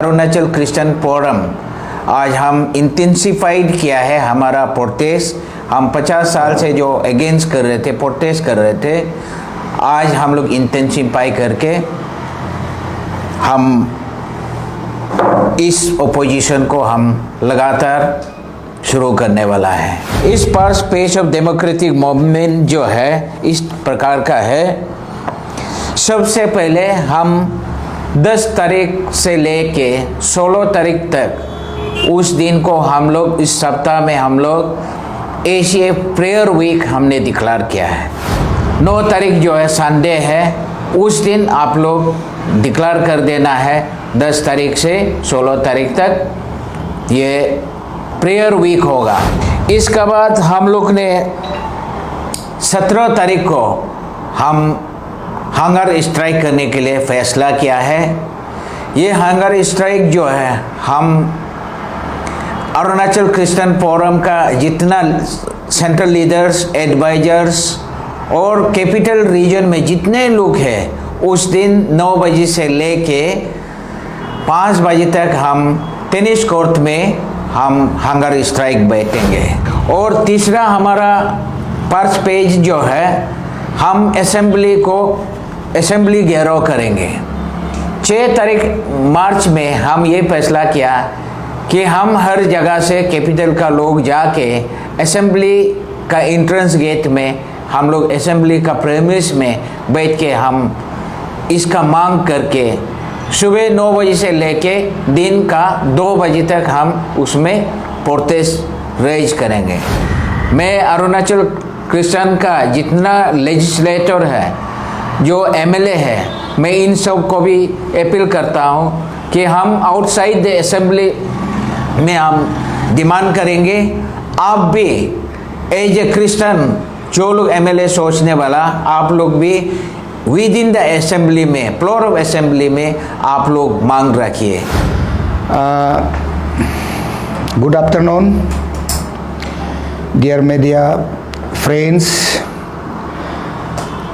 Arunachal Christian forum आज हम intensified किया है हमारा प्रोटेस्ट। हम 50 साल से जो अगेंस्ट कर रहे थे, प्रोटेस्ट कर रहे थे, आज हम लोग इंटेंसिफाई करके हम इस ओपोजिशन को हम लगातार शुरू करने वाला है। इस पार स्पेस ऑफ डेमोक्रेटिक मूवमेंट जो है इस प्रकार का है। सबसे पहले हम 10 तारीख से लेके 16 तारीख तक उस दिन को हम लोग इस सप्ताह में हम लोग एशिया प्रेयर वीक हमने डिक्लेयर किया है। 9 तारीख जो है संडे है, उस दिन आप लोग डिक्लेयर कर देना है 10 तारीख से 16 तारीख तक ये प्रेयर वीक होगा। इसके बाद हम लोग ने 17 तारीख को हम हंगर स्ट्राइक करने के लिए फैसला किया है। ये हंगर स्ट्राइक जो है हम अरुणाचल क्रिश्चियन फोरम का जितना सेंट्रल लीडर्स, एडवाइजर्स और कैपिटल रीजन में जितने लोग हैं उस दिन 9 बजे से लेके 5 बजे तक हम टेनिस कोर्ट में हम हंगर स्ट्राइक बैठेंगे। और तीसरा हमारा फर्स्ट पेज जो है हम असेंबली घेराव करेंगे। 6 तारीख मार्च में हम ये फैसला किया कि हम हर जगह से कैपिटल का लोग जाके असेंबली का एंट्रेंस गेट में हम लोग असेंबली का प्रेमिस में बैठ के हम इसका मांग करके सुबह 9 बजे से लेके दिन का 2 बजे तक हम उसमें प्रोटेस्ट रेज करेंगे। मैं अरुणाचल क्रिश्चियन का जितना लेजिस्लेटर है, जो एमएलए है, मैं इन सब को भी अपील करता हूँ कि हम आउटसाइड द असेंबली में हम डिमांड करेंगे। आप भी एज ए क्रिश्चियन, जो लोग एमएलए सोचने वाला, आप लोग भी विद इन द असेंबली में, फ्लोर ऑफ असेंबली में आप लोग मांग रखिए। Good afternoon dear media friends,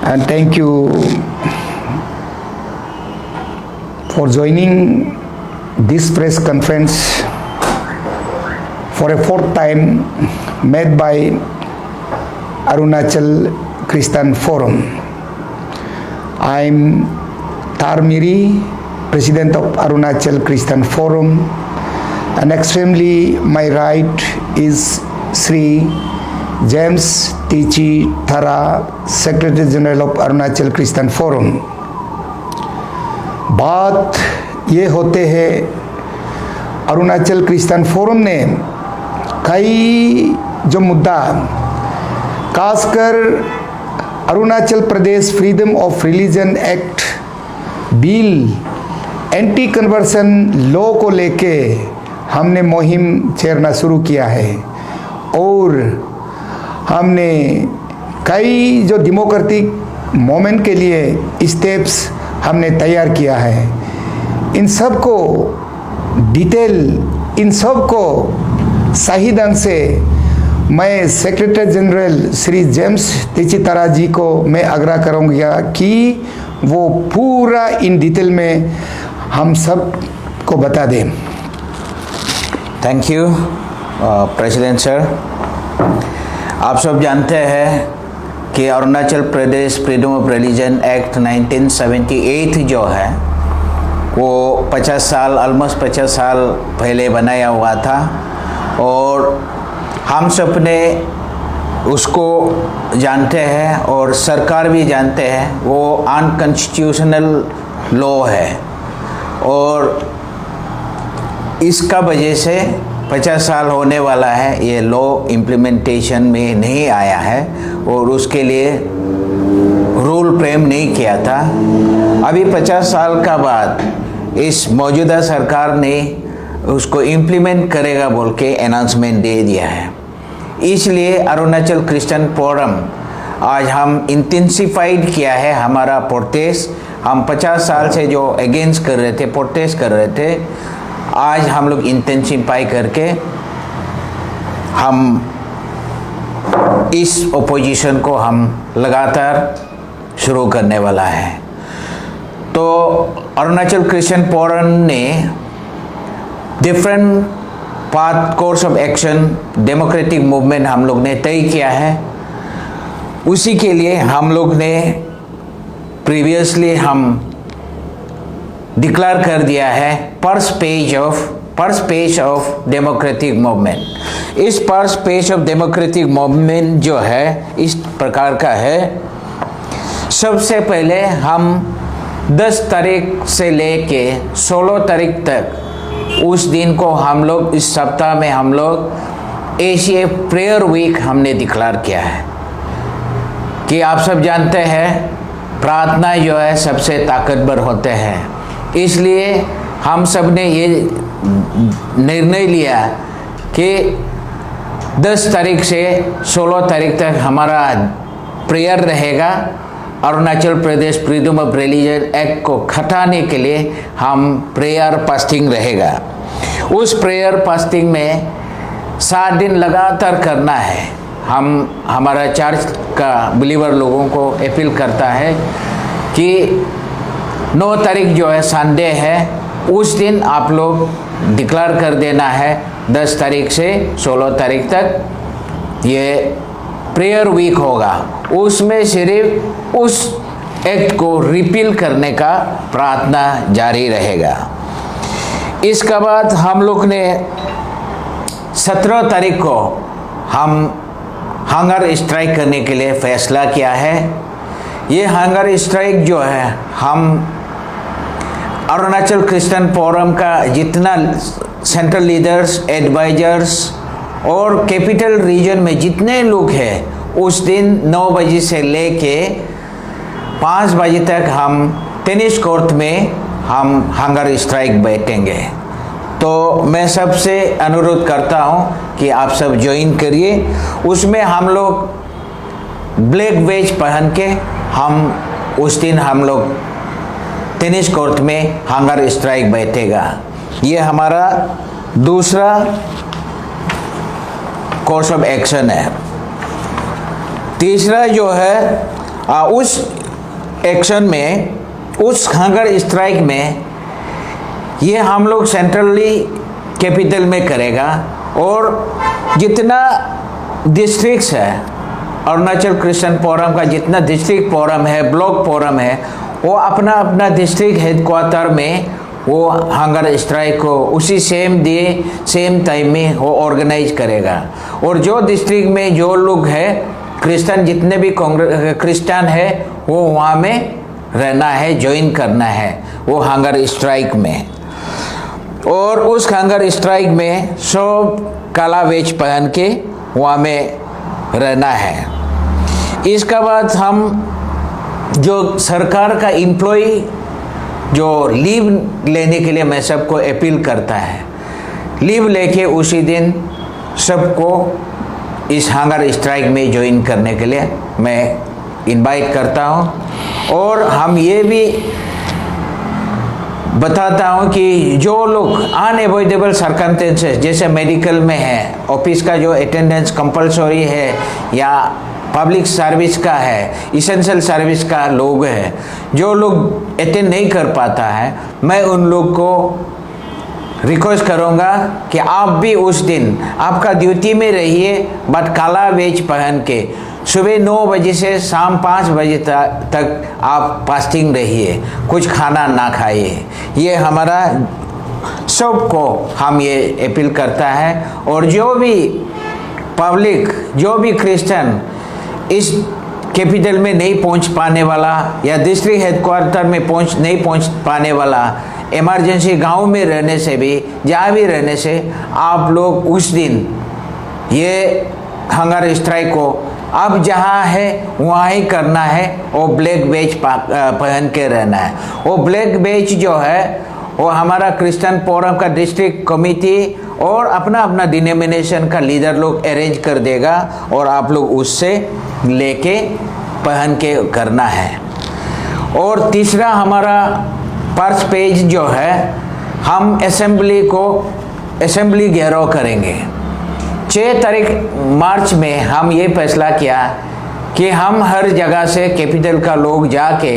and thank you for joining this press conference for a 4th time made by Arunachal Christian Forum. I'm Thar Miri, President of Arunachal Christian Forum, and extremely my right is Sri James Tichi Thara, Secretary General of Arunachal Christian Forum. बात ये होते हैं Arunachal Christian forum ने कई जो मुद्दा, खासकर Arunachal Pradesh freedom of religion act bill, anti conversion law को लेके हमने मुहिम छेड़ना शुरू किया है और हमने कई जो डेमोक्रेटिक मूवमेंट के लिए स्टेप्स हमने तैयार किया है। इन सब को डिटेल, इन सब को सही ढंग से मैं सेक्रेटरी जनरल श्री जेम्स तिचितारा जी को मैं आग्रह करूँगा कि वो पूरा इन डिटेल में हम सब को बता दें। Thank you president sir. आप सब जानते हैं कि Arunachal Pradesh freedom of religion act 1978 जो है वो 50 साल, ऑलमोस्ट 50 साल पहले बनाया हुआ था और हम सब ने उसको जानते हैं और सरकार भी जानते हैं वो अनकॉन्स्टिट्यूशनल लॉ है और इसका वजह से 50 साल होने वाला है। ये लॉ इम्प्लीमेंटेशन में नहीं आया है और उसके लिए रूल फ्रेम नहीं किया था। अभी 50 साल का बाद इस मौजूदा सरकार ने उसको इम्प्लीमेंट करेगा बोल के अनाउंसमेंट दे दिया है। इसलिए अरुणाचल क्रिश्चियन फोरम आज हम इंटेंसिफाइड किया है हमारा प्रोटेस्ट। हम 50 साल से जो अगेंस्ट कर रहे थे, प्रोटेस्ट कर रहे थे, आज हम लोग इंटेंसिफाई करके हम इस ओपोजिशन को हम लगातार शुरू करने वाला है। तो अरुणाचल क्रिश्चियन फोरम ने different path course of action democratic movement हम लोग ने तय किया है। उसी के लिए हम लोग ने प्रीवियसली हम डिक्लेयर कर दिया है first page of democratic movement. इस first page of democratic movement जो है इस प्रकार का है। सबसे पहले हम 10 तारीख से लेके 16 तारीख तक उस दिन को हम लोग इस सप्ताह में हम लोग एशिया प्रेयर वीक हमने डिक्लेयर किया है कि आप सब जानते हैं प्रार्थना जो है सबसे ताकतवर होते हैं। इसलिए हम सब ने ये निर्णय लिया कि 10 तारीख से 16 तारीख तक हमारा प्रेयर रहेगा। Arunachal Pradesh freedom of religion act को हटाने के लिए हम प्रेयर फास्टिंग रहेगा। उस प्रेयर फास्टिंग में 7 दिन लगातार करना है। हम हमारा चर्च का बिलीवर लोगों को अपील करता है कि 9 तारीख जो है संडे है, उस दिन आप लोग डिक्लेयर कर देना है 10 तारीख से 16 तारीख तक ये प्रेयर वीक होगा। उसमें सिर्फ उस एक्ट को रिपील करने का प्रार्थना जारी रहेगा। इसके बाद हम लोग ने 17 तारीख को हम हंगर स्ट्राइक करने के लिए फैसला किया है। ये हंगर स्ट्राइक जो है हम अरुणाचल क्रिश्चियन फोरम का जितना सेंट्रल लीडर्स, एडवाइजर्स और कैपिटल रीजन में जितने लोग हैं उस दिन 9 बजे से लेके 5 बजे तक हम टेनिस कोर्ट में हम हंगर स्ट्राइक बैठेंगे। तो मैं सबसे अनुरोध करता हूं कि आप सब ज्वाइन करिए। उसमें हम लोग ब्लैक बैज पहन के हम उस दिन हम लोग टेनिस कोर्ट में हंगर स्ट्राइक बैठेगा। ये हमारा दूसरा कोर्स ऑफ एक्शन है। तीसरा जो है उस एक्शन में, उस हंगर स्ट्राइक में ये हम लोग सेंट्रली कैपिटल में करेगा और जितना डिस्ट्रिक्ट्स है अरुणाचल क्रिश्चियन फोरम का, जितना डिस्ट्रिक्ट फोरम है, ब्लॉक फोरम है, वो अपना अपना डिस्ट्रिक्ट हेडक्वार्टर में वो हंगर स्ट्राइक को उसी सेम टाइम में वो ऑर्गेनाइज करेगा। और जो डिस्ट्रिक्ट में जो लोग हैं क्रिश्चियन, जितने भी क्रिश्चियन है, वो वहाँ में रहना है, ज्वाइन करना है वो हंगर स्ट्राइक में। और उस हंगर स्ट्राइक में सब काला वेज पहन के वहाँ में रहना है। इसके बाद हम जो सरकार का एम्प्लॉय जो लीव लेने के लिए मैं सबको अपील करता है, लीव लेके उसी दिन सबको इस हंगर स्ट्राइक में ज्वाइन करने के लिए मैं इनवाइट करता हूँ। और हम ये भी बताता हूँ कि जो लोग अनएवॉइडेबल सर्कमस्टेंसेस जैसे मेडिकल में है, ऑफिस का जो अटेंडेंस कंपलसरी है, या पब्लिक सर्विस का है, इसेंशियल सर्विस का लोग है, जो लोग अटेंड नहीं कर पाता है, मैं उन लोग को रिक्वेस्ट करूँगा कि आप भी उस दिन आपका ड्यूटी में रहिए, बट काला वेज पहन के सुबह 9 बजे से शाम 5 बजे तक आप फास्टिंग रहिए, कुछ खाना ना खाइए। ये हमारा सबको हम ये अपील करता है। और जो भी पब्लिक, जो भी क्रिश्चियन इस कैपिटल में नहीं पहुंच पाने वाला या डिस्ट्रिक्ट हेडक्वार्टर में नहीं पहुंच पाने वाला, इमरजेंसी गांव में रहने से भी, जहाँ भी रहने से, आप लोग उस दिन ये हंगर स्ट्राइक को अब जहाँ है वहाँ ही करना है। वो ब्लैक बैज पहन के रहना है। वो ब्लैक बैज जो है वो हमारा क्रिश्चियन फोरम का डिस्ट्रिक्ट कमेटी और अपना अपना डिनोमिनेशन का लीडर लोग अरेंज कर देगा और आप लोग उससे लेके पहन के करना है। और तीसरा हमारा फर्स्ट पेज जो है, हम असेंबली घेराव करेंगे। 6 तारीख मार्च में हम ये फैसला किया कि हम हर जगह से कैपिटल का लोग जाके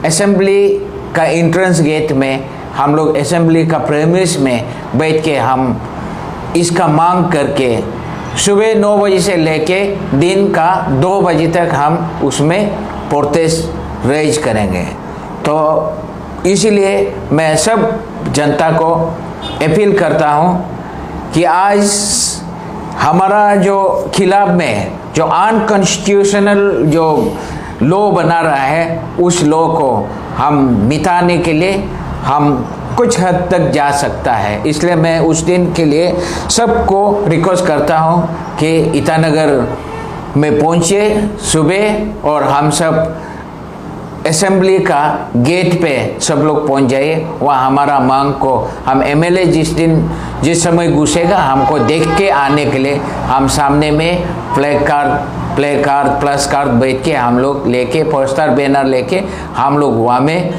असेंबली का एंट्रेंस गेट में हम लोग असेंबली का प्रेमिस में बैठ के हम इसका मांग करके सुबह 9 बजे से लेके दिन का 2 बजे तक हम उसमें प्रोटेस्ट रेज करेंगे। तो इसीलिए मैं सब जनता को अपील करता हूँ कि आज हमारा जो खिलाफ में जो अनकॉन्स्टिट्यूशनल जो लॉ बना रहा है उस लॉ को हम मिटाने के लिए हम कुछ हद तक जा सकता है। इसलिए मैं उस दिन के लिए सबको रिक्वेस्ट करता हूँ कि ईटानगर में पहुँचे सुबह और हम सब असेंबली का गेट पे सब लोग पहुंच जाइए। वहाँ हमारा मांग को हम एमएलए जिस समय घुसेगा हमको देख के आने के लिए हम सामने में प्ले कार्ड प्लस कार्ड बैठ के हम लोग लेके पोस्टर बैनर लेके हम लोग वहाँ में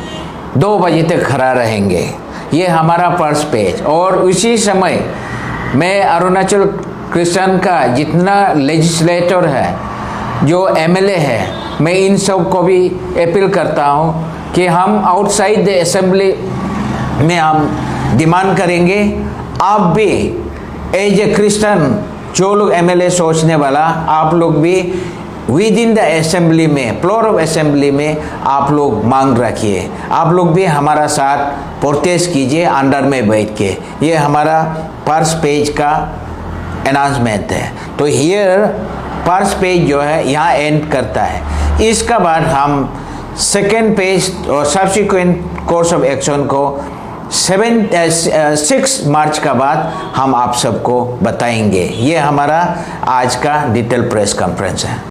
2 बजे तक खड़ा रहेंगे। ये हमारा फर्स्ट पेज। और उसी समय मैं अरुणाचल क्रिश्चियन का जितना लेजिस्लेटर है जो एमएलए है मैं इन सब को भी अपील करता हूँ कि हम आउटसाइड द असेंबली में हम डिमांड करेंगे। आप भी एज ए क्रिश्चियन जो लोग एमएलए सोचने वाला आप लोग भी विद इन द असेंबली में फ्लोर ऑफ असेंबली में आप लोग मांग रखिए। आप लोग भी हमारा साथ प्रोटेस्ट कीजिए अंडर में बैठ के। ये हमारा फर्स्ट पेज का अनाउंसमेंट है। तो हियर फर्स्ट पेज जो है यहाँ एंड करता है। इसका बाद हम सेकेंड पेज और सब्सिक्वेंट कोर्स ऑफ एक्शन को 6 मार्च का बाद हम आप सबको बताएंगे। ये हमारा आज का डिटेल प्रेस कॉन्फ्रेंस है।